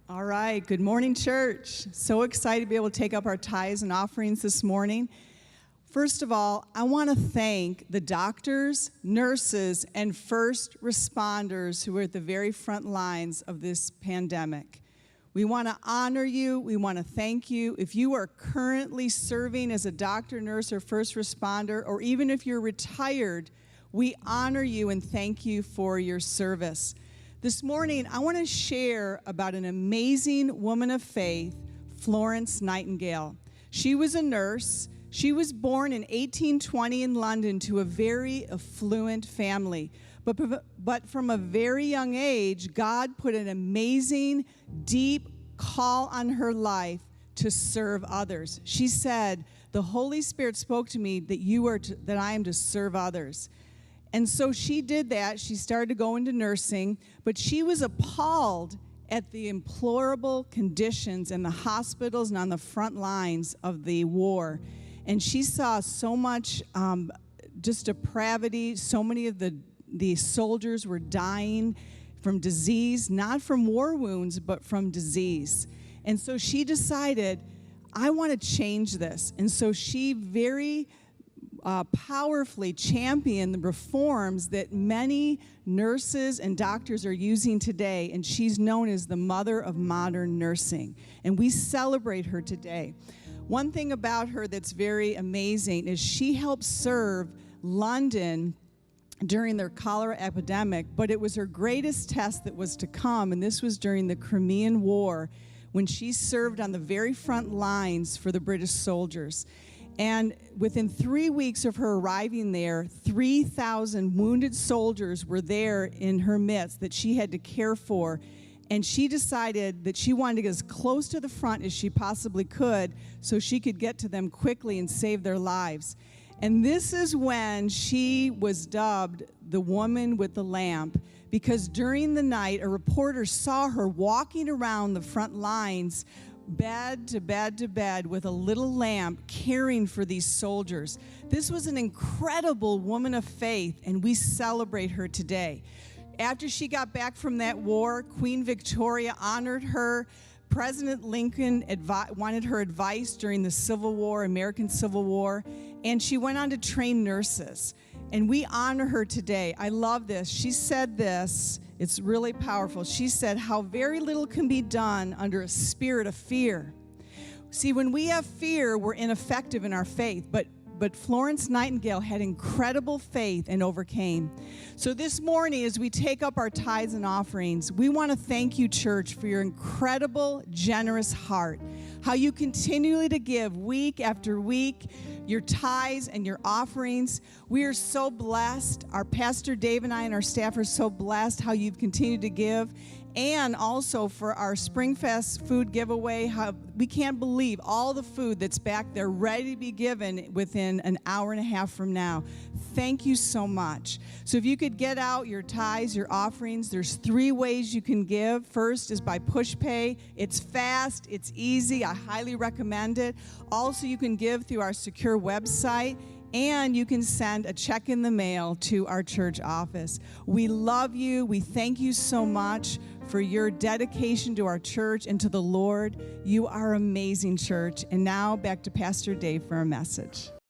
All right, good morning, church. So excited to be able to take up our tithes and offerings this morning. First of all, I want to thank the doctors, nurses, and first responders who are at the very front lines of this pandemic. We want to honor you. We want to thank you. If you are currently serving as a doctor, nurse, or first responder, or even if you're retired, we honor you and thank you for your service. This morning, I want to share about an amazing woman of faith, Florence Nightingale. She was a nurse. She was born in 1820 in London to a very affluent family. But from a very young age, God put an amazing, deep call on her life to serve others. She said, "The Holy Spirit spoke to me that I am to serve others." And so she did that. She started to go into nursing, but she was appalled at the deplorable conditions in the hospitals and on the front lines of the war. And she saw so much just depravity. So many of the soldiers were dying from disease, not from war wounds, but from disease. And so she decided, I want to change this. And so she very powerfully championed the reforms that many nurses and doctors are using today, and she's known as the mother of modern nursing, and we celebrate her today. One thing about her that's very amazing is she helped serve London during their cholera epidemic, but it was her greatest test that was to come, and this was during the Crimean War when she served on the very front lines for the British soldiers. And within 3 weeks of her arriving there, 3,000 wounded soldiers were there in her midst that she had to care for. And she decided that she wanted to get as close to the front as she possibly could so she could get to them quickly and save their lives. And this is when she was dubbed the woman with the lamp, because during the night, a reporter saw her walking around the front lines bed to bed to bed with a little lamp caring for these soldiers. This was an incredible woman of faith, and we celebrate her today. After she got back from that war, Queen Victoria honored her. President Lincoln wanted her advice during the Civil War, American Civil War, and she went on to train nurses. And we honor her today. I love this. She said this. It's really powerful. She said, "How very little can be done under a spirit of fear." See, when we have fear, we're ineffective in our faith. But Florence Nightingale had incredible faith and overcame. So this morning, as we take up our tithes and offerings, we want to thank you, church, for your incredible, generous heart. How you continually to give week after week your tithes and your offerings. We are so blessed. Our pastor Dave and I and our staff are so blessed how you've continued to give. And also for our Springfest food giveaway, how we can't believe all the food that's back there ready to be given within an hour and a half from now. Thank you so much. So if you could get out your tithes, your offerings, there's 3 ways you can give. First is by push pay. It's fast, it's easy, I highly recommend it. Also, you can give through our secure website, and you can send a check in the mail to our church office. We love you. We thank you so much for your dedication to our church and to the Lord. You are amazing, church. And now back to Pastor Dave for a message.